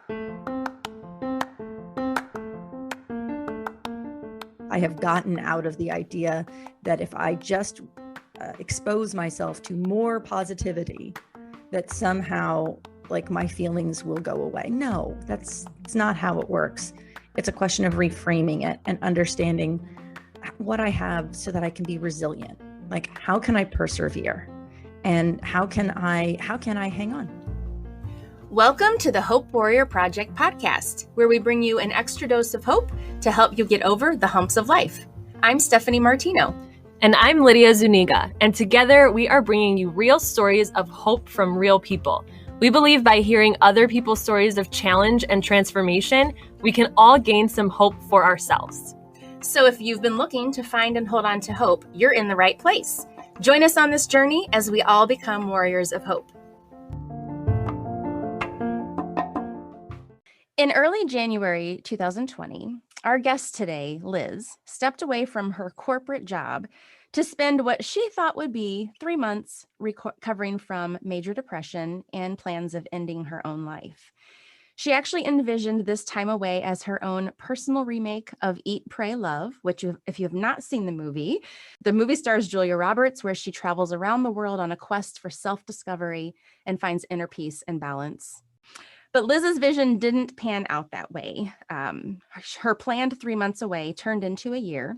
I have gotten out of the idea that if I just expose myself to more positivity, that somehow like my feelings will go away. No, it's not how it works. It's a question of reframing it and understanding what I have so that I can be resilient. Like, how can I persevere? And how can I hang on? Welcome to the Hope Warrior Project podcast, where we bring you an extra dose of hope to help you get over the humps of life. I'm Stephanie Martino. And I'm Lydia Zuniga. And together we are bringing you real stories of hope from real people. We believe by hearing other people's stories of challenge and transformation, we can all gain some hope for ourselves. So if you've been looking to find and hold on to hope, you're in the right place. Join us on this journey as we all become warriors of hope. In early January 2020, our guest today, Liz, stepped away from her corporate job to spend what she thought would be 3 months recovering from major depression and plans of ending her own life. She actually envisioned this time away as her own personal remake of Eat, Pray, Love, which if you have not seen the movie stars Julia Roberts, where she travels around the world on a quest for self-discovery and finds inner peace and balance. But Liz's vision didn't pan out that way. Her planned 3 months away turned into a year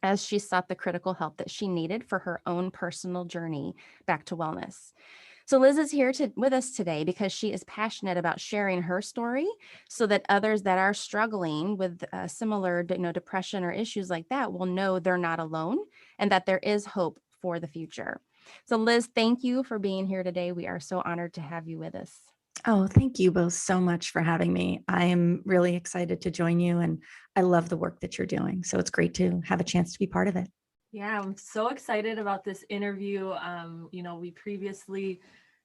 as she sought the critical help that she needed for her own personal journey back to wellness. So Liz is here with us today because she is passionate about sharing her story so that others that are struggling with similar depression or issues like that will know they're not alone and that there is hope for the future. So Liz, thank you for being here today. We are so honored to have you with us. Oh, thank you both so much for having me. I am really excited to join you, and I love the work that you're doing. So it's great to have a chance to be part of it. Yeah, I'm so excited about this interview. We previously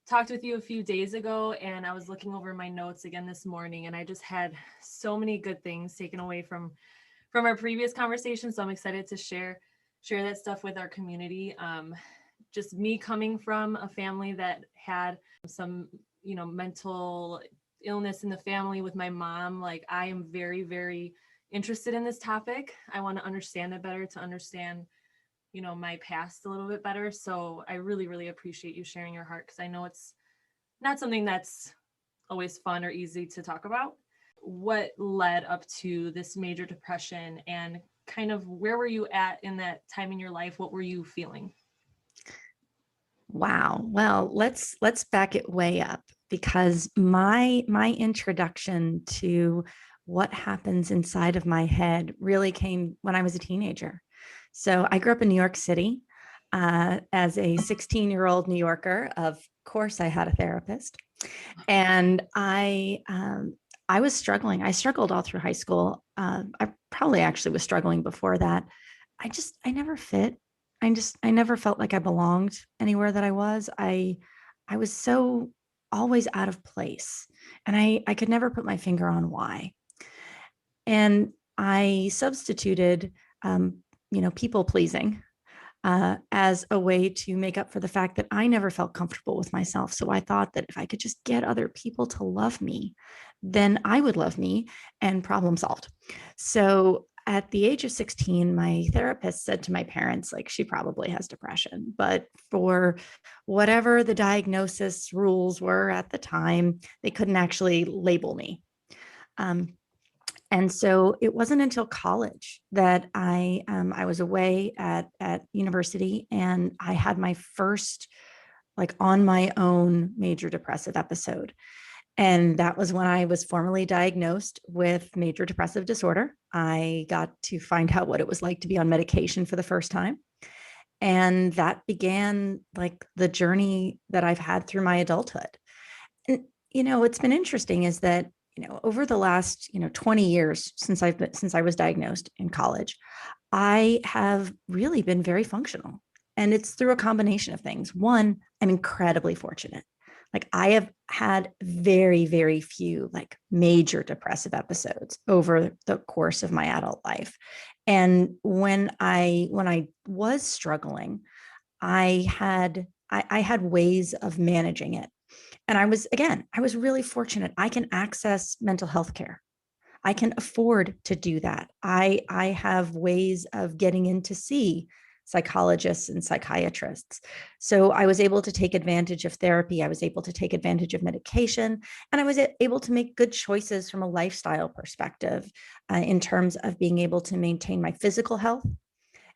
talked with you a few days ago, and I was looking over my notes again this morning, and I just had so many good things taken away from our previous conversation. So I'm excited to share that stuff with our community. Just me coming from a family that had some mental illness in the family with my mom. Like, I am very, very interested in this topic. I want to understand it better, to understand, my past a little bit better. So I really, really appreciate you sharing your heart, because I know it's not something that's always fun or easy to talk about. What led up to this major depression, and kind of where were you at in that time in your life? What were you feeling? Wow. Well, let's back it way up, because my introduction to what happens inside of my head really came when I was a teenager. So I grew up in New York City as a 16-year-old New Yorker. Of course, I had a therapist, and I was struggling. I struggled all through high school. I probably actually was struggling before that. I never fit. I never felt like I belonged anywhere that I was. I was so always out of place, and I could never put my finger on why. And I substituted, people pleasing as a way to make up for the fact that I never felt comfortable with myself. So I thought that if I could just get other people to love me, then I would love me, and problem solved. So at the age of 16, my therapist said to my parents, like, she probably has depression, but for whatever the diagnosis rules were at the time, they couldn't actually label me. And so it wasn't until college that I was away at university, and I had my first, like, on my own major depressive episode. And that was when I was formally diagnosed with major depressive disorder. I got to find out what it was like to be on medication for the first time. And that began, like, the journey that I've had through my adulthood. And, what's been interesting is that, over the last, 20 years since I was diagnosed in college, I have really been very functional. And it's through a combination of things. One, I'm incredibly fortunate. Like, I have had very, very few, like, major depressive episodes over the course of my adult life. And when I was struggling, I had ways of managing it. And I was really fortunate. I can access mental health care. I can afford to do that. I have ways of getting in to see psychologists and psychiatrists. So I was able to take advantage of therapy. I was able to take advantage of medication, and I was able to make good choices from a lifestyle perspective in terms of being able to maintain my physical health.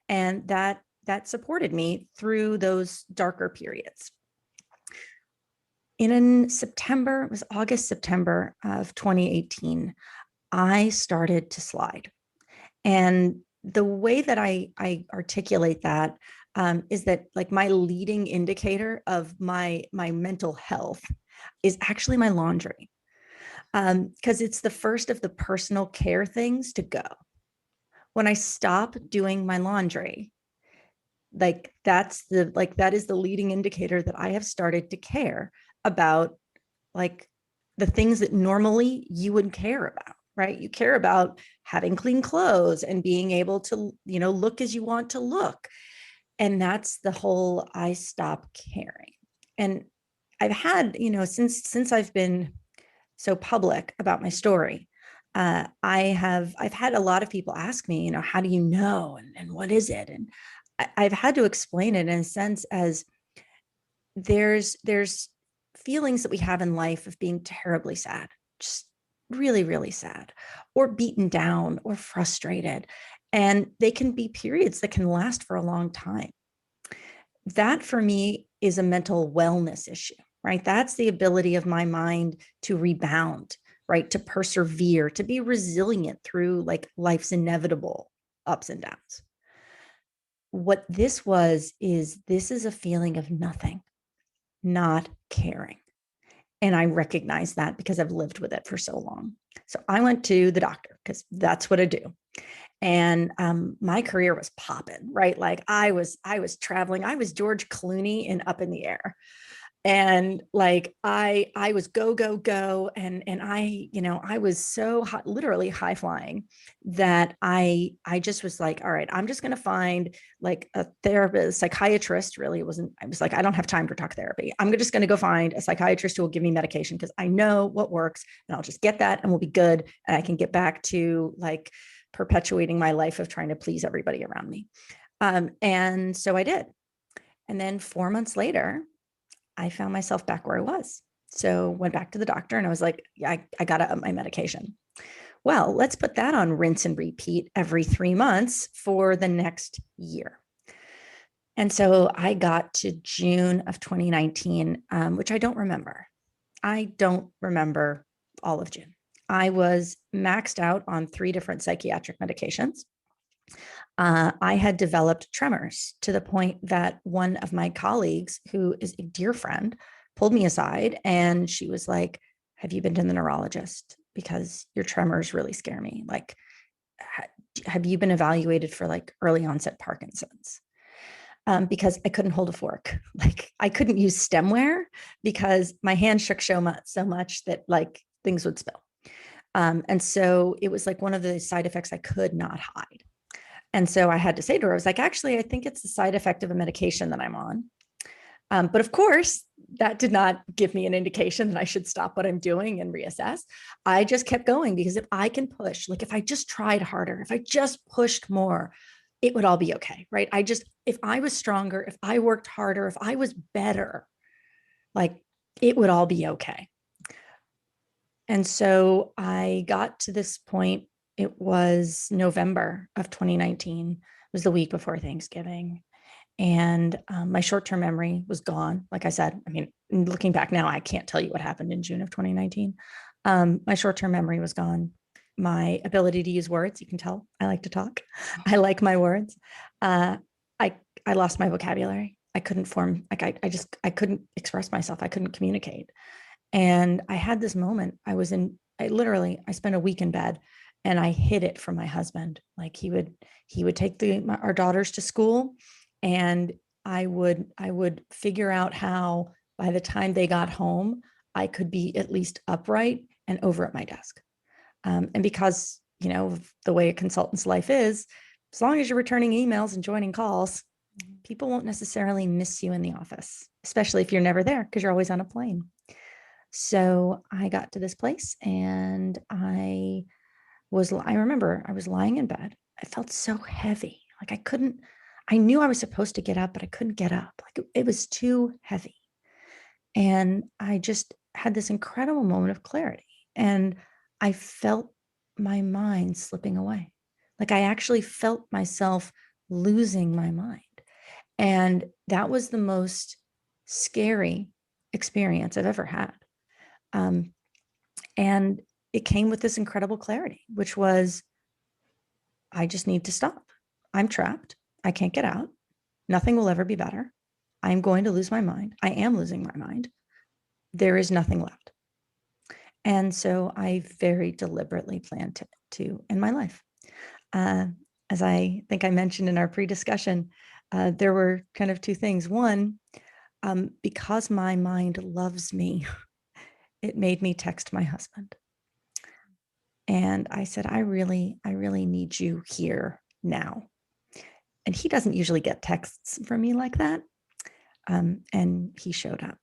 And that supported me through those darker periods. In September, it was August, September of 2018, I started to slide. And the way that I articulate that is that like my leading indicator of my mental health is actually my laundry, because it's the first of the personal care things to go. When I stop doing my laundry, that is the leading indicator that I have started to care about, like the things that normally you would care about, right? You care about having clean clothes and being able to, look as you want to look. And that's the whole I stop caring. And I've had, since I've been so public about my story, I've had a lot of people ask me, how do you know, and what is it? And I've had to explain it in a sense as there's feelings that we have in life of being terribly sad, just really, really sad, or beaten down or frustrated. And they can be periods that can last for a long time. That for me is a mental wellness issue, right? That's the ability of my mind to rebound, right? To persevere, to be resilient through like life's inevitable ups and downs. What this is a feeling of nothing, not caring. And I recognize that because I've lived with it for so long. So I went to the doctor because that's what I do. And my career was popping, right? Like I was traveling. I was George Clooney in Up in the Air. And like I was go go go, and I was so hot, literally high flying, that I just was like, all right, I'm just going to find like a therapist, psychiatrist. Really, it wasn't. I was like, I don't have time for talk therapy. I'm just going to go find a psychiatrist who will give me medication because I know what works, and I'll just get that, and we'll be good, and I can get back to like perpetuating my life of trying to please everybody around me. And so I did. And then 4 months later, I found myself back where I was. So went back to the doctor and I was like, yeah, I got to up my medication. Well, let's put that on rinse and repeat every 3 months for the next year. And so I got to June of 2019, which I don't remember. I don't remember all of June. I was maxed out on 3 different psychiatric medications. I had developed tremors to the point that one of my colleagues, who is a dear friend, pulled me aside and she was like, have you been to the neurologist? Because your tremors really scare me. Like, have you been evaluated for like early onset Parkinson's? Because I couldn't hold a fork. Like I couldn't use stemware because my hand shook so much that like things would spill. And so it was like one of the side effects I could not hide. And so I had to say to her, I was like, actually, I think it's the side effect of a medication that I'm on. But of course, that did not give me an indication that I should stop what I'm doing and reassess. I just kept going because if I can push, like if I just tried harder, if I just pushed more, it would all be okay, right? If I was stronger, if I worked harder, if I was better, like it would all be okay. And so I got to this point. It was November of 2019. It was the week before Thanksgiving. And my short-term memory was gone. Like I said, I mean, looking back now, I can't tell you what happened in June of 2019. My short-term memory was gone. My ability to use words, you can tell I like to talk. I like my words. I lost my vocabulary. I couldn't form, like I couldn't express myself. I couldn't communicate. And I had this moment. I spent a week in bed and I hid it from my husband. Like he would take our daughters to school, and I would figure out how by the time they got home, I could be at least upright and over at my desk. And because, the way a consultant's life is, as long as you're returning emails and joining calls, people won't necessarily miss you in the office, especially if you're never there because you're always on a plane. So I got to this place and I remember I was lying in bed. I felt so heavy. Like I knew I was supposed to get up, but I couldn't get up. Like it was too heavy. And I just had this incredible moment of clarity. And I felt my mind slipping away. Like I actually felt myself losing my mind. And that was the most scary experience I've ever had. Um, and it came with this incredible clarity, which was I just need to stop. I'm trapped. I can't get out. Nothing will ever be better. I'm going to lose my mind. I am losing my mind. There is nothing left. And so I very deliberately planned to end my life. Uh, as I think I mentioned in our pre-discussion, there were kind of two things. One, because my mind loves me, it made me text my husband. And I said, I really need you here now. And he doesn't usually get texts from me like that. And he showed up.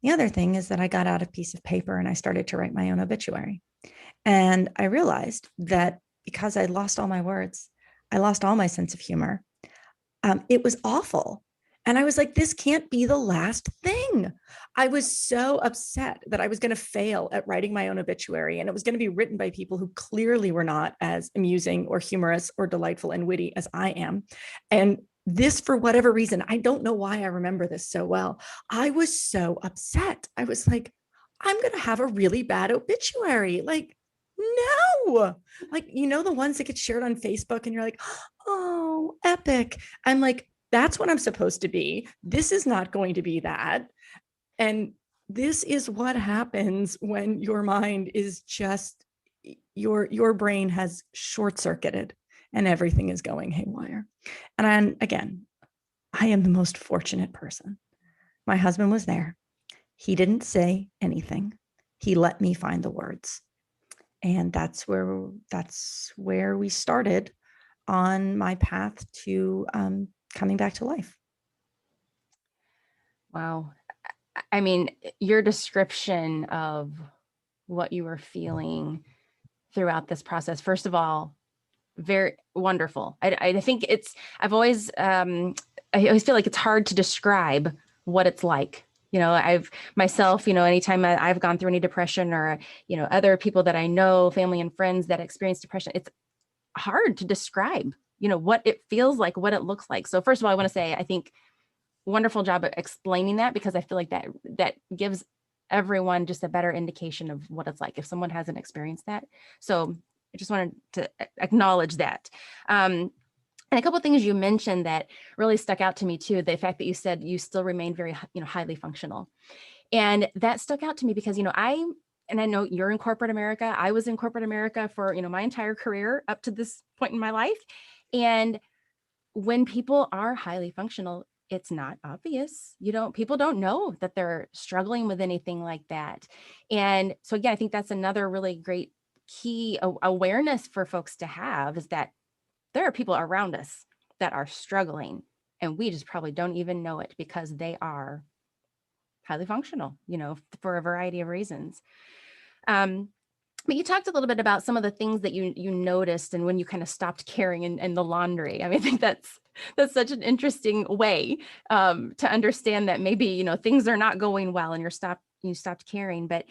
The other thing is that I got out a piece of paper and I started to write my own obituary. And I realized that because I lost all my words, I lost all my sense of humor. It was awful. And I was like, this can't be the last thing. I was so upset that I was going to fail at writing my own obituary. And it was going to be written by people who clearly were not as amusing or humorous or delightful and witty as I am. And this, for whatever reason, I don't know why I remember this so well. I was so upset. I was like, I'm going to have a really bad obituary. Like, no, like, the ones that get shared on Facebook and you're like, oh, epic. I'm like, that's what I'm supposed to be. This is not going to be that. And this is what happens when your mind is just, your brain has short circuited and everything is going haywire. And again, I am the most fortunate person. My husband was there. He didn't say anything. He let me find the words. And that's where we started on my path to coming back to life. Wow. I mean, your description of what you were feeling throughout this process, first of all, very wonderful. I think I always feel like it's hard to describe what it's like. I've myself, anytime I've gone through any depression or, other people that I know, family and friends that experience depression, it's hard to describe, what it feels like, what it looks like. So first of all, I want to say, I think wonderful job at explaining that, because I feel like that gives everyone just a better indication of what it's like if someone hasn't experienced that. So I just wanted to acknowledge that. And a couple of things you mentioned that really stuck out to me too, the fact that you said you still remain very, highly functional. And that stuck out to me because, I know you're in corporate America. I was in corporate America for, my entire career up to this point in my life. And when people are highly functional, it's not obvious. People don't know that they're struggling with anything like that. And so again, I think that's another really great key awareness for folks to have, is that there are people around us that are struggling and we just probably don't even know it because they are highly functional, for a variety of reasons. But you talked a little bit about some of the things that you noticed and when you kind of stopped caring in the laundry. I mean, I think that's such an interesting way to understand that maybe, things are not going well and you stopped caring. But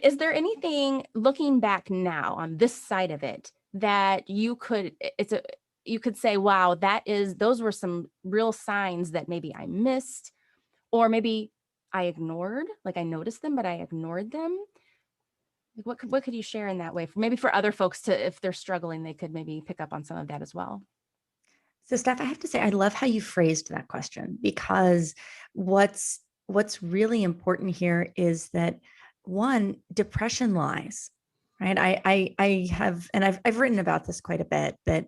is there anything looking back now on this side of it that you could say, wow, those were some real signs that maybe I missed, or maybe I ignored, like I noticed them, but I ignored them? Like what could you share in that way for other folks to, if they're struggling, they could maybe pick up on some of that as well? So Steph, I have to say, I love how you phrased that question, because what's really important here is that, one, depression lies, right? I have, and I've written about this quite a bit, that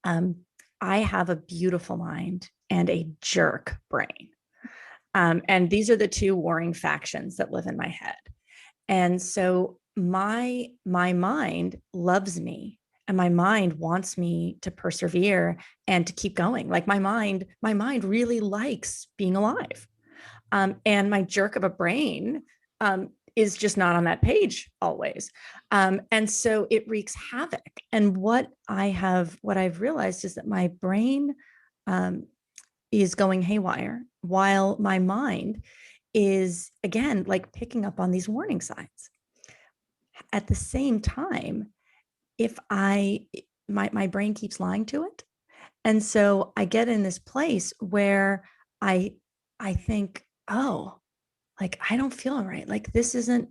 I have a beautiful mind and a jerk brain. And these are the two warring factions that live in my head. And so my mind loves me, and my mind wants me to persevere and to keep going. Like my mind really likes being alive. And my jerk of a brain is just not on that page always. And so it wreaks havoc. And what I've realized is that my brain is going haywire while my mind is, again, like picking up on these warning signs. At the same time, if my brain keeps lying to it. And so I get in this place where I think, oh, like I don't feel right. Like this isn't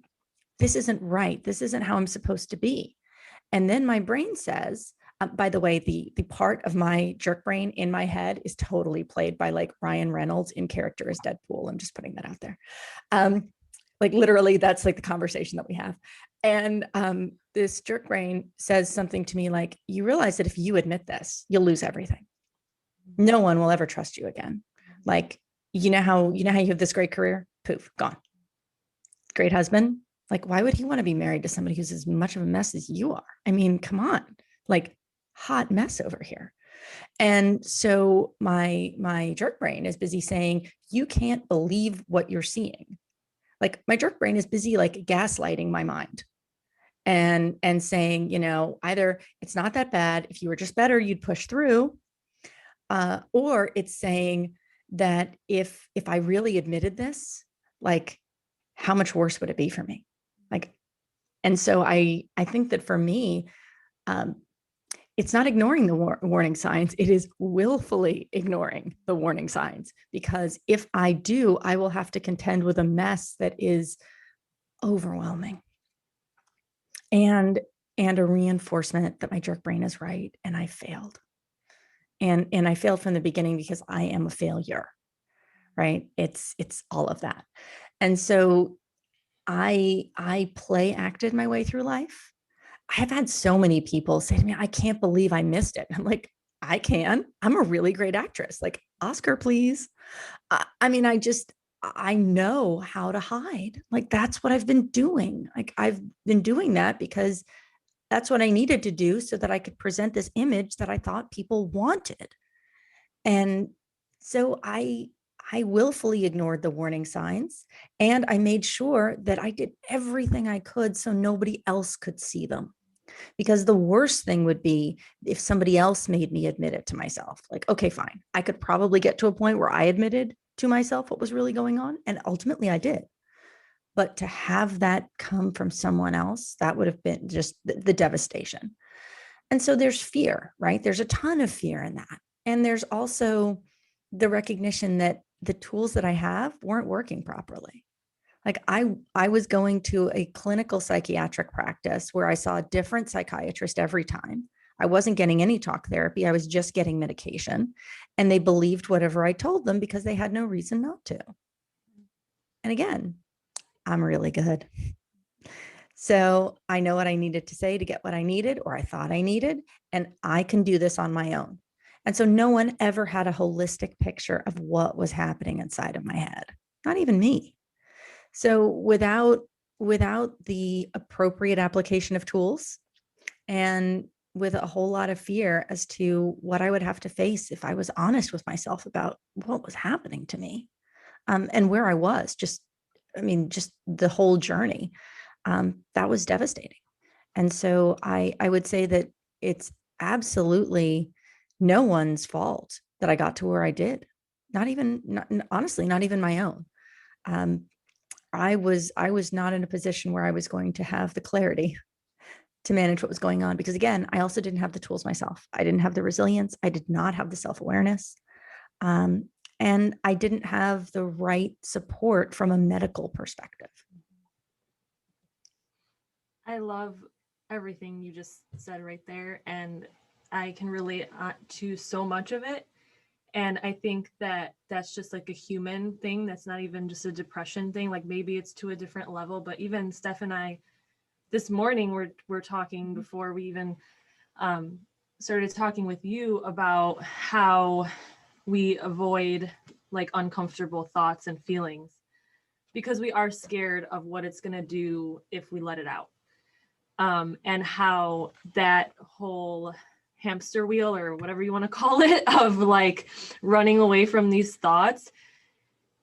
right. This isn't how I'm supposed to be. And then my brain says, by the way, the part of my jerk brain in my head is totally played by like Ryan Reynolds in character as Deadpool. I'm just putting that out there. Like literally, that's like the conversation that we have. And this jerk brain says something to me like, you realize that if you admit this, you'll lose everything. No one will ever trust you again. Like, you know how you have this great career? Poof, gone. Great husband. Like, why would he want to be married to somebody who's as much of a mess as you are? I mean, come on, like hot mess over here. And so my jerk brain is busy saying, you can't believe what you're seeing. Like my jerk brain is busy like gaslighting my mind and saying, either it's not that bad. If you were just better, you'd push through. Or it's saying that if I really admitted this, like how much worse would it be for me? Like, and so I think that for me, it's not ignoring the warning signs. It is willfully ignoring the warning signs, because if I do, I will have to contend with a mess that is overwhelming and a reinforcement that my jerk brain is right and I failed. And I failed from the beginning because I am a failure, right? It's all of that. And so I play acted my way through life. I have had so many people say to me, I can't believe I missed it. I'm like, I can. I'm a really great actress. Like, Oscar, please. I mean, I know how to hide. Like, that's what I've been doing. Like, I've been doing that because that's what I needed to do so that I could present this image that I thought people wanted. And so I willfully ignored the warning signs, and I made sure that I did everything I could so nobody else could see them. Because the worst thing would be if somebody else made me admit it to myself. Like, okay, fine. I could probably get to a point where I admitted to myself what was really going on. And ultimately I did. But to have that come from someone else, that would have been just the devastation. And so there's fear, right? There's a ton of fear in that. And there's also the recognition that the tools that I have weren't working properly. Like I was going to a clinical psychiatric practice where I saw a different psychiatrist every time. I wasn't getting any talk therapy. I was just getting medication. And they believed whatever I told them because they had no reason not to. And again, I'm really good. So I know what I needed to say to get what I needed, or I thought I needed, and I can do this on my own. And so no one ever had a holistic picture of what was happening inside of my head, not even me. So without the appropriate application of tools, and with a whole lot of fear as to what I would have to face if I was honest with myself about what was happening to me, and where I was, just the whole journey, that was devastating. And so I would say that it's absolutely no one's fault that I got to where I did. Honestly, not even my own. I was not in a position where I was going to have the clarity to manage what was going on, because again, I also didn't have the tools myself. I didn't have the resilience. I did not have the self-awareness. And I didn't have the right support from a medical perspective. I love everything you just said right there, and I can relate to so much of it. And I think that that's just like a human thing. That's not even just a depression thing. Like maybe it's to a different level, but even Steph and I this morning we're talking before we even started talking with you about how we avoid like uncomfortable thoughts and feelings because we are scared of what it's going to do if we let it out. And how that whole hamster wheel or whatever you want to call it of like running away from these thoughts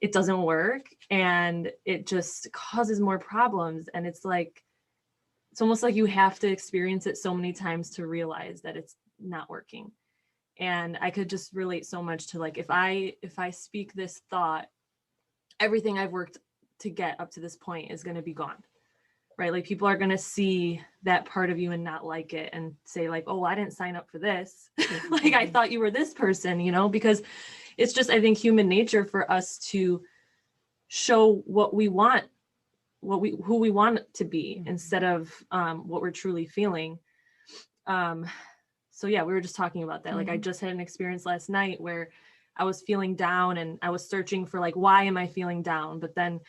it doesn't work, and it just causes more problems. And it's like, it's almost like you have to experience it so many times to realize that it's not working. And I could just relate so much to, like, if I speak this thought, everything I've worked to get up to this point is going to be gone, right? Like, people are going to see that part of you and not like it and say like, oh, I didn't sign up for this. Like, I thought you were this person, you know, because it's just, I think, human nature for us to show what we want, who we want to be, instead of what we're truly feeling. So yeah, we were just talking about that. Like, I just had an experience last night where I was feeling down, and I was searching for like, why am I feeling down? But then,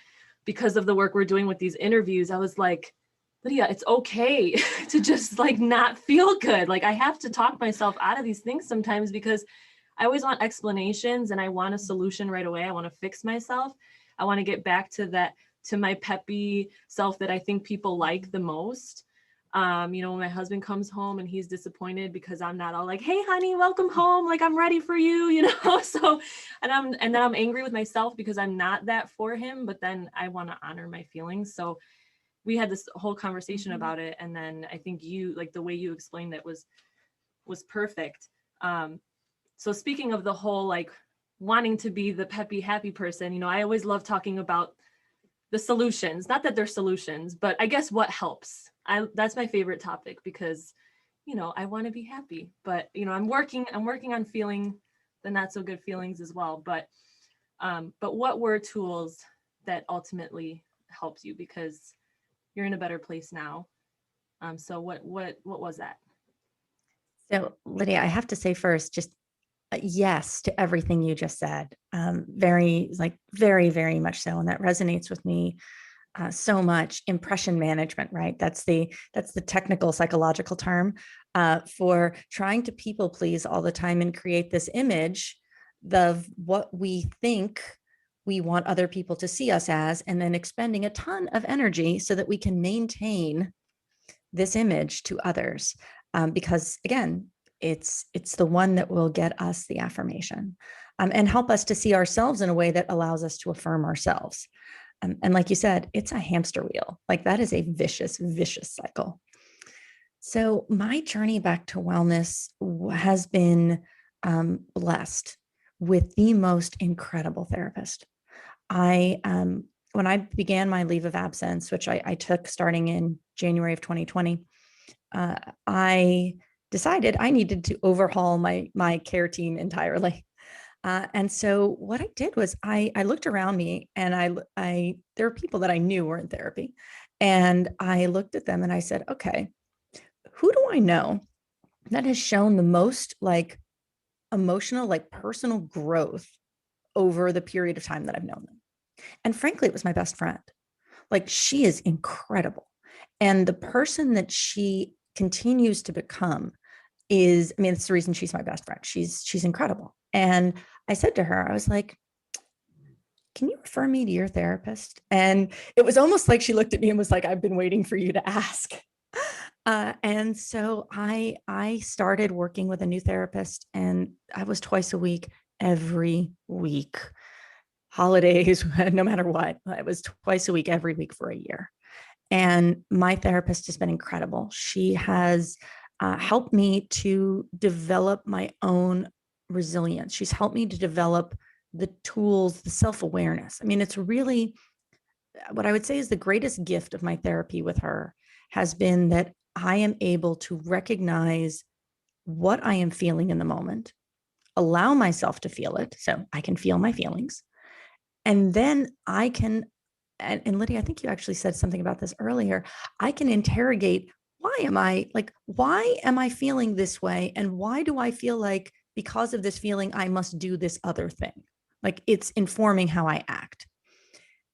because of the work we're doing with these interviews, I was like, Lydia, it's okay to just like not feel good. Like, I have to talk myself out of these things sometimes, because I always want explanations and I want a solution right away. I want to fix myself. I want to get back to that, to my peppy self that I think people like the most. You know, when my husband comes home and he's disappointed because I'm not all like, hey honey, welcome home, like I'm ready for you, you know. So, and then I'm angry with myself because I'm not that for him, but then I want to honor my feelings. So we had this whole conversation about it, and then I think you, like, the way you explained it was perfect. So speaking of the whole like wanting to be the peppy happy person, you know, I always love talking about the solutions, not that they're solutions, but I guess what helps. That's my favorite topic, because, you know, I want to be happy, but, you know, I'm working on feeling the not so good feelings as well. But what were tools that ultimately helped you, because you're in a better place now? So what was that? So, Lydia, I have to say first, just yes to everything you just said. Very, very much so. And that resonates with me so much. Impression management, right? That's the technical psychological term for trying to people please all the time and create this image of what we think we want other people to see us as, and then expending a ton of energy so that we can maintain this image to others. Because again, it's the one that will get us the affirmation and help us to see ourselves in a way that allows us to affirm ourselves. And like you said, it's a hamster wheel. Like, that is a vicious cycle. So my journey back to wellness has been blessed with the most incredible therapist. When I began my leave of absence, which I took starting in January of 2020, I decided I needed to overhaul my care team entirely. And so what I did was I looked around me, and there were people that I knew were in therapy, and I looked at them and I said, okay, who do I know that has shown the most like emotional, like personal growth over the period of time that I've known them? And frankly, it was my best friend. Like, she is incredible. And the person that she continues to become is, I mean, it's the reason she's my best friend. She's incredible. And I said to her, I was like, can you refer me to your therapist? And it was almost like she looked at me and was like, I've been waiting for you to ask. And so I started working with a new therapist, and I was twice a week, every week, holidays, no matter what. I was twice a week, every week for a year. And my therapist has been incredible. She has helped me to develop my own resilience. She's helped me to develop the tools, the self-awareness. I mean, it's really what I would say is the greatest gift of my therapy with her has been that I am able to recognize what I am feeling in the moment, allow myself to feel it. So I can feel my feelings. And then I can, and Lydia, I think you actually said something about this earlier. I can interrogate, why am I feeling this way? And why do I feel like because of this feeling, I must do this other thing? Like, it's informing how I act.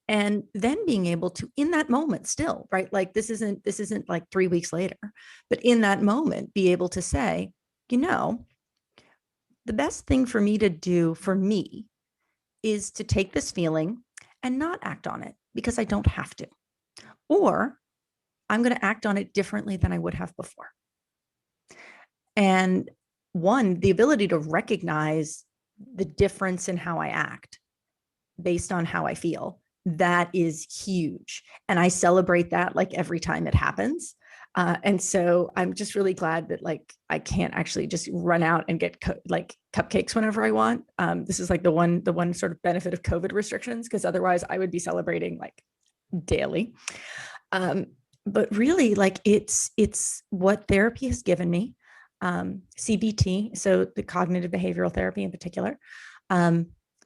And then being able to, in that moment still, right? Like, this isn't like 3 weeks later, but in that moment, be able to say, you know, the best thing for me to do for me is to take this feeling and not act on it because I don't have to. Or I'm going to act on it differently than I would have before. And one, the ability to recognize the difference in how I act based on how I feel. That is huge. And I celebrate that like every time it happens. And so I'm just really glad that like I can't actually just run out and get like cupcakes whenever I want. This is like the one sort of benefit of COVID restrictions, because otherwise I would be celebrating like daily. But really, like it's what therapy has given me. CBT, so the cognitive behavioral therapy in particular,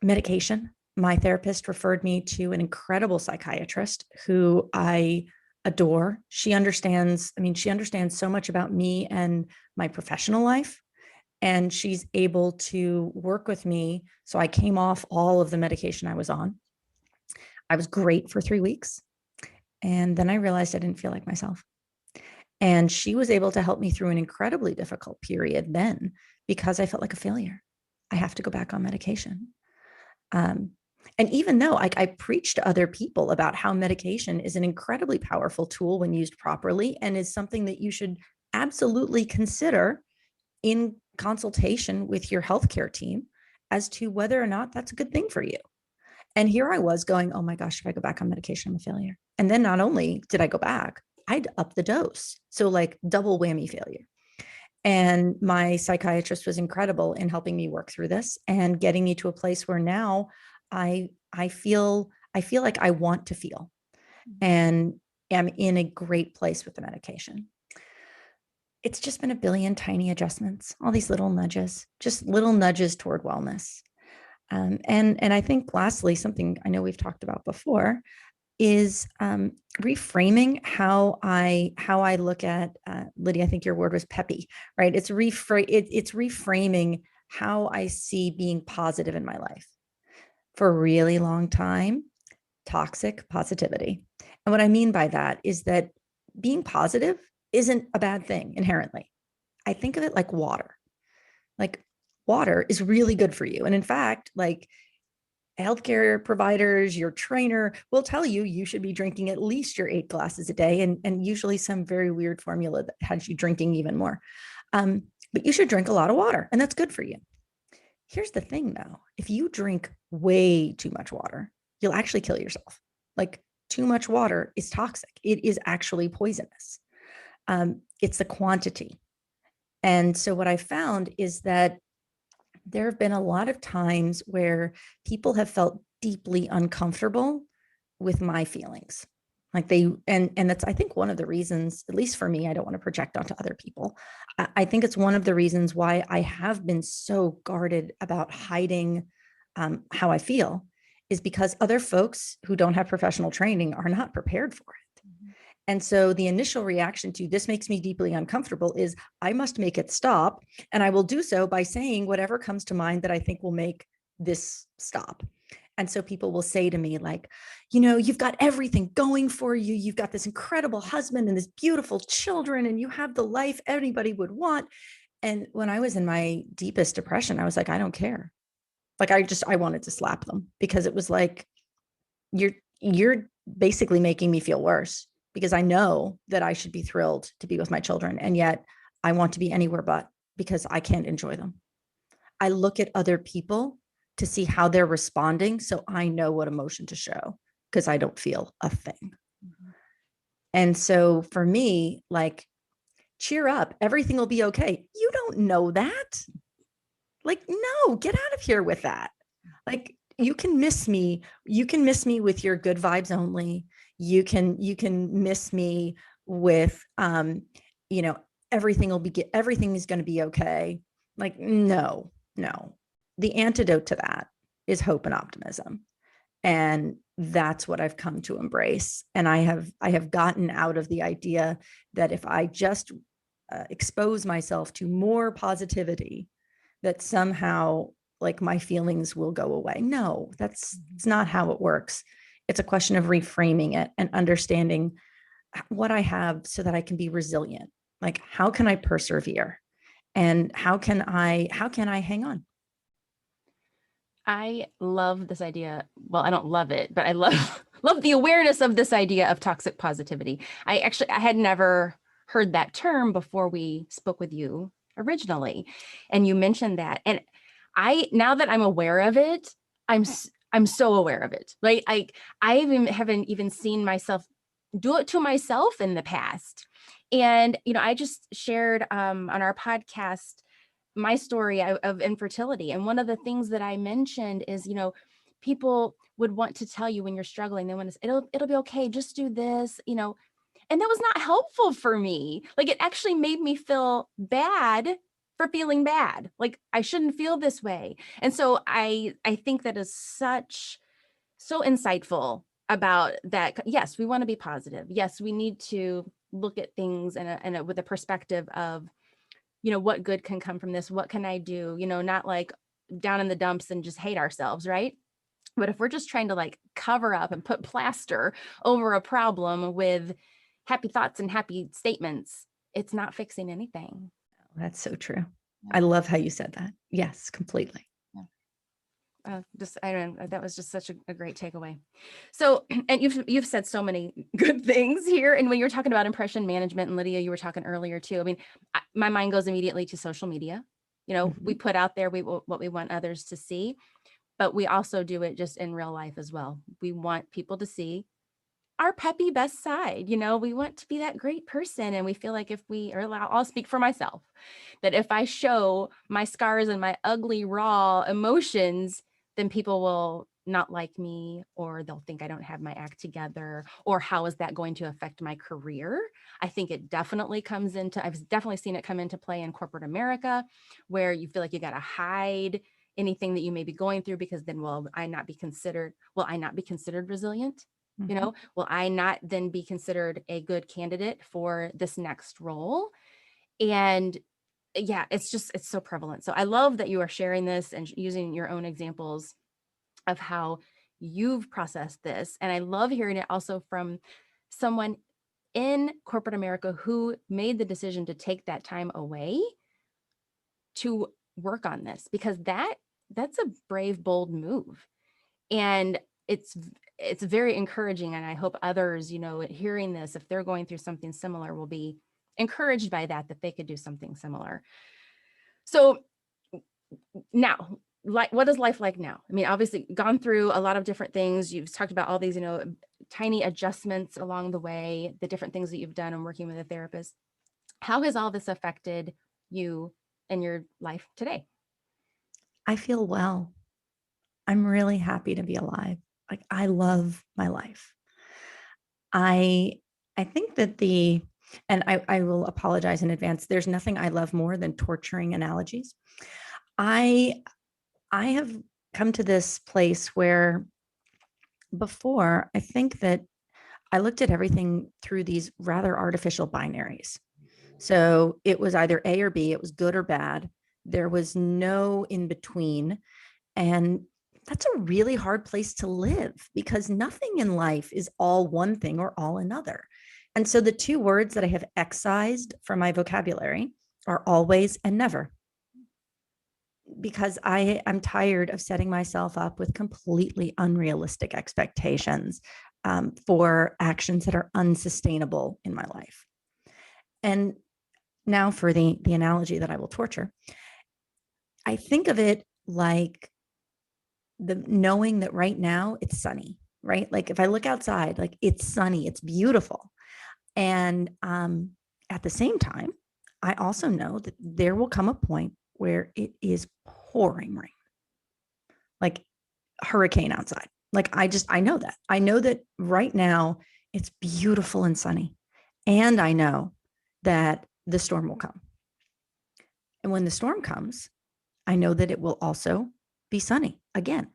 medication. My therapist referred me to an incredible psychiatrist who I adore. She understands so much about me and my professional life. And she's able to work with me. So I came off all of the medication I was on. I was great for 3 weeks. And then I realized I didn't feel like myself. And she was able to help me through an incredibly difficult period then, because I felt like a failure. I have to go back on medication. And even though I preach to other people about how medication is an incredibly powerful tool when used properly, and is something that you should absolutely consider in consultation with your healthcare team as to whether or not that's a good thing for you. And here I was going, oh my gosh, if I go back on medication, I'm a failure. And then not only did I go back, I'd up the dose. So like double whammy failure. And my psychiatrist was incredible in helping me work through this and getting me to a place where now I feel like I want to feel, and am in a great place with the medication. It's just been a billion tiny adjustments, all these little nudges, just little nudges toward wellness. And I think lastly, something I know we've talked about before is reframing how I look at, Lydia, I think your word was peppy, right? It's reframing how I see being positive in my life. For a really long time, toxic positivity. And what I mean by that is that being positive isn't a bad thing inherently. I think of it like water. Like water is really good for you. And in fact, like healthcare providers, your trainer will tell you you should be drinking at least your 8 glasses a day, and usually some very weird formula that has you drinking even more. But you should drink a lot of water, and that's good for you. Here's the thing though, if you drink way too much water, you'll actually kill yourself. Like too much water is toxic. It is actually poisonous. It's the quantity. And so what I found is that there have been a lot of times where people have felt deeply uncomfortable with my feelings. Like and that's, I think, one of the reasons, at least for me, I don't want to project onto other people. I think it's one of the reasons why I have been so guarded about hiding how I feel, is because other folks who don't have professional training are not prepared for it. Mm-hmm. And so the initial reaction to this makes me deeply uncomfortable is I must make it stop. And I will do so by saying whatever comes to mind that I think will make this stop. And so people will say to me like, you've got everything going for you. You've got this incredible husband and this beautiful children, and you have the life anybody would want. And when I was in my deepest depression, I was like, I don't care. Like, I wanted to slap them, because it was like, you're basically making me feel worse, because I know that I should be thrilled to be with my children. And yet I want to be anywhere but, because I can't enjoy them. I look at other people to see how they're responding, so I know what emotion to show, because I don't feel a thing. Mm-hmm. And so for me, like, cheer up, everything will be okay. You don't know that. Like, no, get out of here with that. Like, you can miss me with your good vibes only. You can miss me with everything is going to be okay. Like, no. The antidote to that is hope and optimism. And that's what I've come to embrace. And I have gotten out of the idea that if I just expose myself to more positivity, that somehow like my feelings will go away. No, it's not how it works. It's a question of reframing it and understanding what I have so that I can be resilient. Like, how can I persevere? And how can I hang on? I love this idea. Well, I don't love it, but I love the awareness of this idea of toxic positivity. I had never heard that term before we spoke with you originally, and you mentioned that. And now that I'm aware of it, I'm I'm so aware of it. Like I even haven't even seen myself do it to myself in the past. And, I just shared on our podcast my story of infertility. And one of the things that I mentioned is, people would want to tell you when you're struggling, they want to, it'll be okay. Just do this, and that was not helpful for me. Like it actually made me feel bad for feeling bad. Like I shouldn't feel this way. And so I think that is so insightful about that. Yes, we want to be positive. Yes, we need to look at things with a perspective of, what good can come from this? What can I do? Not like down in the dumps and just hate ourselves, right? But if we're just trying to like cover up and put plaster over a problem with happy thoughts and happy statements, it's not fixing anything. That's so true. I love how you said that. Yes, completely. I don't know, that was just such a great takeaway. So, and you've said so many good things here. And when you were talking about impression management, and Lydia, you were talking earlier too. I mean, my mind goes immediately to social media. We put out there what we want others to see, but we also do it just in real life as well. We want people to see our peppy best side. We want to be that great person. And we feel like if we are allowed, I'll speak for myself, that if I show my scars and my ugly, raw emotions, then people will not like me, or they'll think I don't have my act together, or how is that going to affect my career? I think it definitely I've definitely seen it come into play in corporate America, where you feel like you got to hide anything that you may be going through, because then will I not be considered resilient? Will I not then be considered a good candidate for this next role? And yeah, it's so prevalent. So I love that you are sharing this and using your own examples of how you've processed this. And I love hearing it also from someone in corporate America who made the decision to take that time away to work on this, because that's a brave, bold move. And it's very encouraging. And I hope others, hearing this, if they're going through something similar, will be encouraged by that they could do something similar. So now, what is life like now? I mean, obviously gone through a lot of different things. You've talked about all these, tiny adjustments along the way, the different things that you've done and working with a therapist. How has all this affected you and your life today? I feel well. I'm really happy to be alive. Like I love my life. I think that and I will apologize in advance. There's nothing I love more than torturing analogies. I have come to this place where before I think that I looked at everything through these rather artificial binaries. So it was either A or B, it was good or bad. There was no in between. And that's a really hard place to live, because nothing in life is all one thing or all another. And so the two words that I have excised from my vocabulary are always and never, because I'm tired of setting myself up with completely unrealistic expectations for actions that are unsustainable in my life. And now for the analogy that I will torture, I think of it like the knowing that right now it's sunny, right? Like if I look outside, like it's sunny, it's beautiful. And at the same time, I also know that there will come a point where it is pouring rain, like hurricane outside. Like I know that. I know that right now it's beautiful and sunny. And I know that the storm will come. And when the storm comes, I know that it will also be sunny again.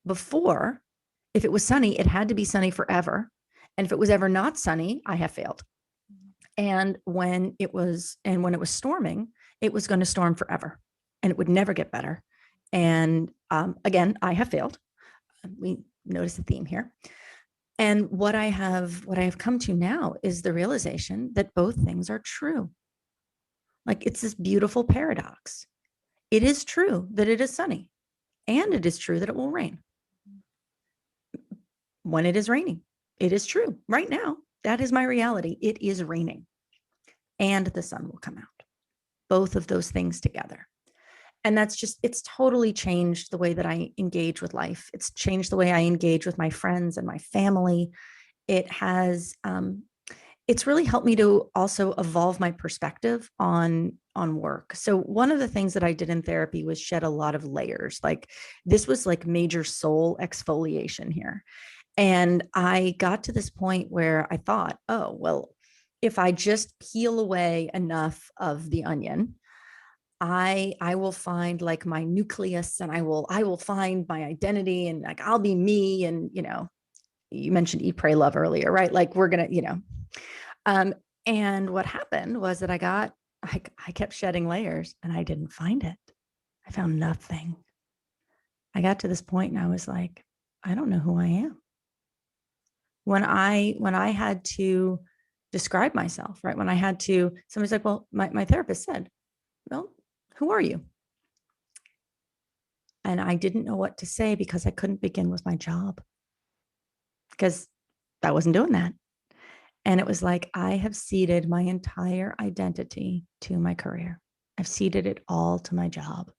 Before, if it was sunny, it had to be sunny forever. And if it was ever not sunny, I have failed. And when it was storming, it was going to storm forever and it would never get better. And again, I have failed. We notice the theme here. And what I have come to now is the realization that both things are true. Like it's this beautiful paradox. It is true that it is sunny, and it is true that it will rain. When it is raining, it is true. Right now, that is my reality. It is raining, and the sun will come out. Both of those things together. And it's totally changed the way that I engage with life. It's changed the way I engage with my friends and my family. It has, it's really helped me to also evolve my perspective on work. So one of the things that I did in therapy was shed a lot of layers. Like this was like major soul exfoliation here. And I got to this point where I thought, oh, well, if I just peel away enough of the onion, I will find like my nucleus, and I will find my identity, and like I'll be me. And you mentioned eat, pray, love earlier, right? Like we're gonna, um, and what happened was that I kept shedding layers and I didn't find it. I found nothing. I got to this point and I was like, I don't know who I am. When I had to describe myself, right? When I had to, somebody's like, well, my therapist said, well, who are you? And I didn't know what to say because I couldn't begin with my job because I wasn't doing that. And it was like, I have ceded my entire identity to my career. I've ceded it all to my job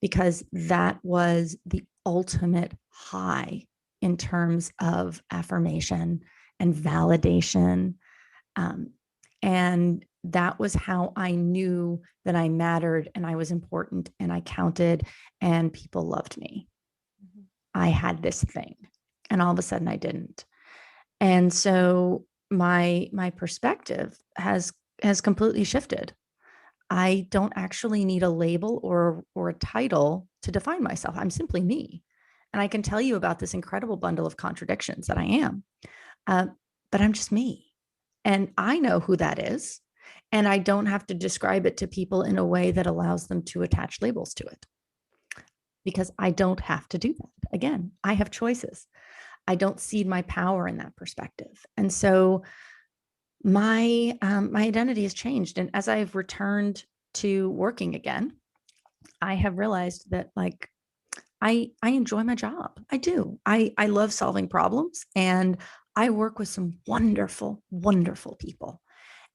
because that was the ultimate high in terms of affirmation and validation. And that was how I knew that I mattered and I was important and I counted and people loved me. Mm-hmm. I had this thing and all of a sudden I didn't. And so my perspective has completely shifted. I don't actually need a label or a title to define myself. I'm simply me. And I can tell you about this incredible bundle of contradictions that I am. Uh, but I'm just me. And I know who that is. And I don't have to describe it to people in a way that allows them to attach labels to it because I don't have to do that. Again, I have choices. I don't cede my power in that perspective. And so my identity has changed. And as I've returned to working again, I have realized that like I enjoy my job. I do. I love solving problems and I work with some wonderful, wonderful people.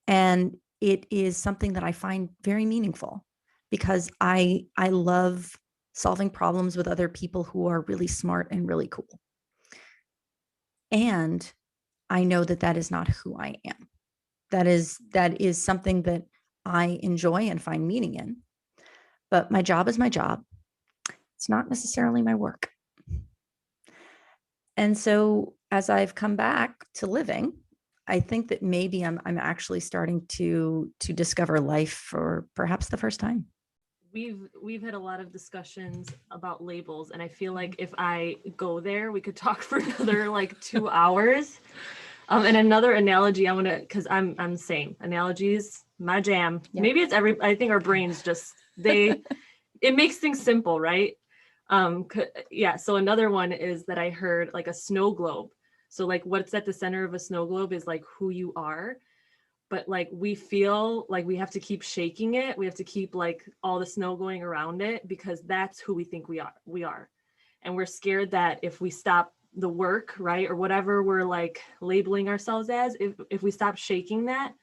And it is something that I find very meaningful because I love solving problems with other people who are really smart and really cool. And I know that that is not who I am. That is something that I enjoy and find meaning in. But my job is my job. It's not necessarily my work. And so as I've come back to living, I think that maybe I'm actually starting to discover life for perhaps the first time. We've had a lot of discussions about labels, and I feel like if I go there, we could talk for another like 2 hours. And another analogy I want to, because I'm same analogies, my jam. Yeah. Maybe it's I think our brains just it makes things simple, right? Yeah. So another one is that I heard like a snow globe. So like what's at the center of a snow globe is like who you are. But like we feel like we have to keep shaking it. We have to keep like all the snow going around it because that's who we think we are. And we're scared that if we stop the work, right, or whatever we're like labeling ourselves as, if we stop shaking that,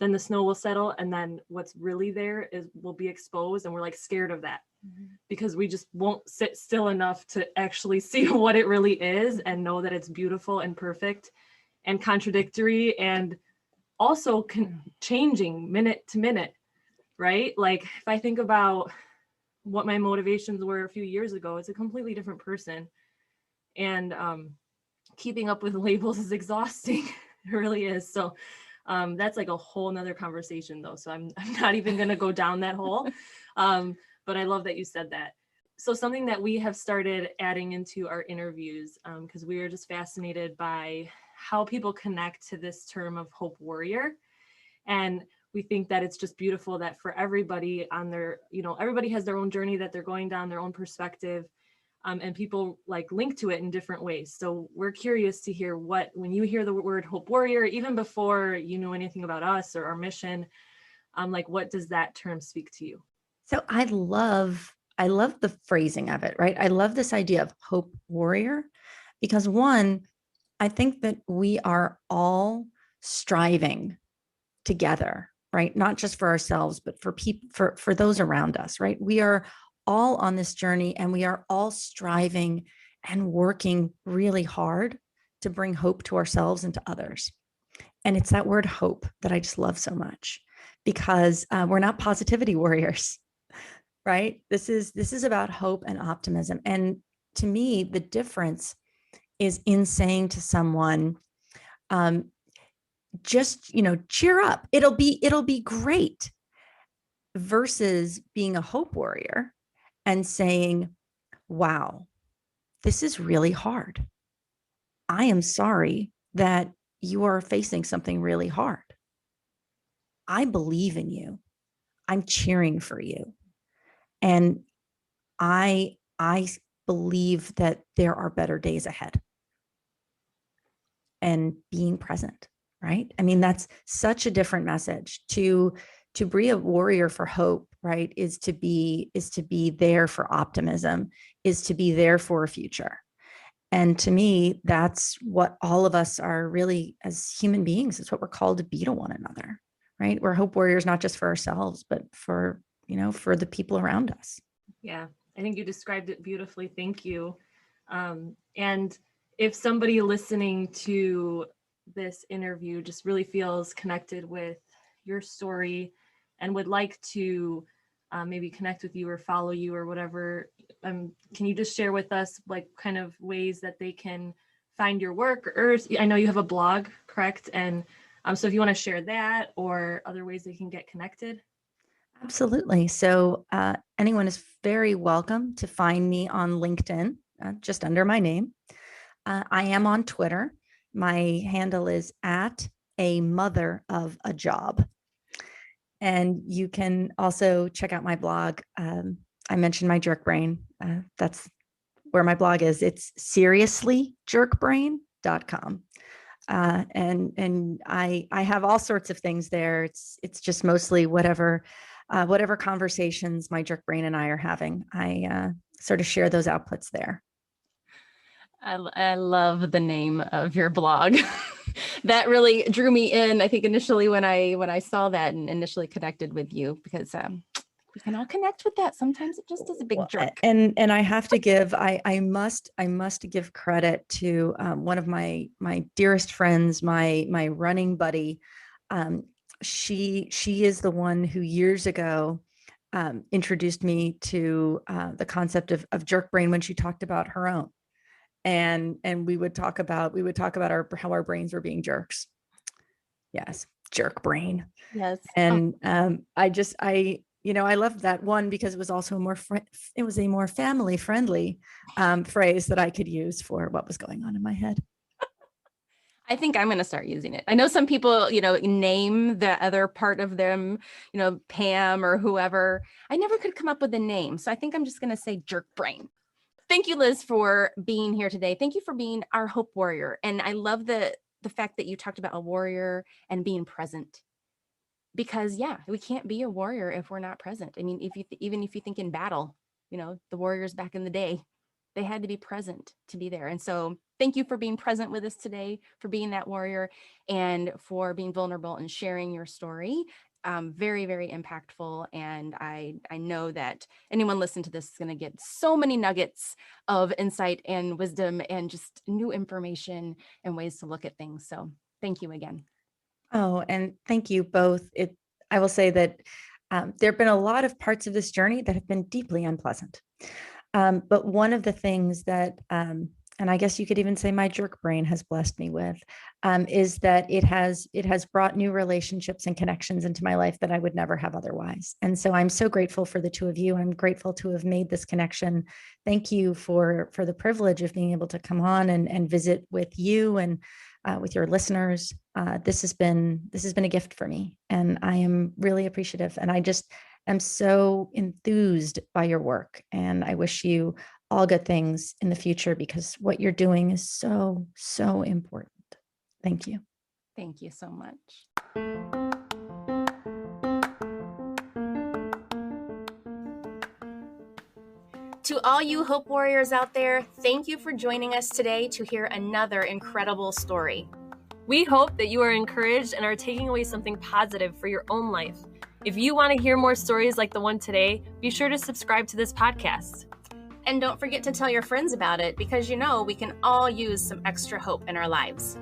then the snow will settle, and then what's really there will be exposed, and we're like scared of that because we just won't sit still enough to actually see what it really is and know that it's beautiful and perfect and contradictory and also changing minute to minute, right? Like if I think about what my motivations were a few years ago, it's a completely different person. And keeping up with labels is exhausting. It really is. So that's like a whole nother conversation though. So I'm not even going to go down that hole. But I love that you said that. So something that we have started adding into our interviews, because we are just fascinated by how people connect to this term of hope warrior. And we think that it's just beautiful that for everybody on their, everybody has their own journey that they're going down, their own perspective. And people like link to it in different ways. So we're curious to hear when you hear the word hope warrior, even before you know anything about us or our mission, like what does that term speak to you? So I love the phrasing of it, right? I love this idea of hope warrior because one, I think that we are all striving together, right? Not just for ourselves, but for people, for those around us, right? We are all on this journey, and we are all striving and working really hard to bring hope to ourselves and to others. And it's that word hope that I just love so much, because we're not positivity warriors, right? This is about hope and optimism. And to me, the difference is in saying to someone, um, just, cheer up. It'll be great, versus being a hope warrior and saying, wow, this is really hard. I am sorry that you are facing something really hard. I believe in you. I'm cheering for you. And I believe that there are better days ahead. And being present, right? I mean, that's such a different message. To be a warrior for hope, right, is to be there for optimism, is to be there for a future. And to me, that's what all of us are really, as human beings. It's what we're called to be to one another, right? We're hope warriors, not just for ourselves, but for the people around us. Yeah, I think you described it beautifully. Thank you. And if somebody listening to this interview just really feels connected with your story and would like to maybe connect with you or follow you or whatever, can you just share with us like kind of ways that they can find your work? Or I know you have a blog, correct? And so if you want to share that or other ways they can get connected. Absolutely. So anyone is very welcome to find me on LinkedIn, just under my name. I am on Twitter. My handle is at a mother of a job. And you can also check out my blog. I mentioned my jerk brain. That's where my blog is. It's seriouslyjerkbrain.com. And I have all sorts of things there. It's just mostly whatever conversations my jerk brain and I are having. I sort of share those outputs there. I love the name of your blog. That really drew me in. I think initially when I saw that and initially connected with you, because we can all connect with that. Sometimes it just is a big jerk. And I have to give, I must give credit to one of my dearest friends, my running buddy. She is the one who years ago introduced me to the concept of jerk brain, when she talked about her own. And we would talk about how our brains were being jerks. Yes, jerk brain. Yes. And I loved that one because it was also it was a more family friendly phrase that I could use for what was going on in my head. I think I'm going to start using it. I know some people, name the other part of them, Pam or whoever. I never could come up with a name. So I think I'm just going to say jerk brain. Thank you, Liz, for being here today. Thank you for being our hope warrior. And I love the fact that you talked about a warrior and being present. Because we can't be a warrior if we're not present. I mean, even if you think in battle, the warriors back in the day, they had to be present to be there. And so thank you for being present with us today, for being that warrior, and for being vulnerable and sharing your story. Very, very impactful. And I know that anyone listening to this is going to get so many nuggets of insight and wisdom and just new information and ways to look at things. So thank you again. Oh, and thank you both. I will say that there have been a lot of parts of this journey that have been deeply unpleasant. But one of the things that, and I guess you could even say my jerk brain has blessed me with, is that it has brought new relationships and connections into my life that I would never have otherwise. And so I'm so grateful for the two of you. I'm grateful to have made this connection. Thank you for the privilege of being able to come on and visit with you and with your listeners. This has been a gift for me, and I am really appreciative. And I just am so enthused by your work, and I wish you all good things in the future, because what you're doing is so, so important. Thank you. Thank you so much. To all you Hope Warriors out there, thank you for joining us today to hear another incredible story. We hope that you are encouraged and are taking away something positive for your own life. If you want to hear more stories like the one today, be sure to subscribe to this podcast. And don't forget to tell your friends about it, because we can all use some extra hope in our lives.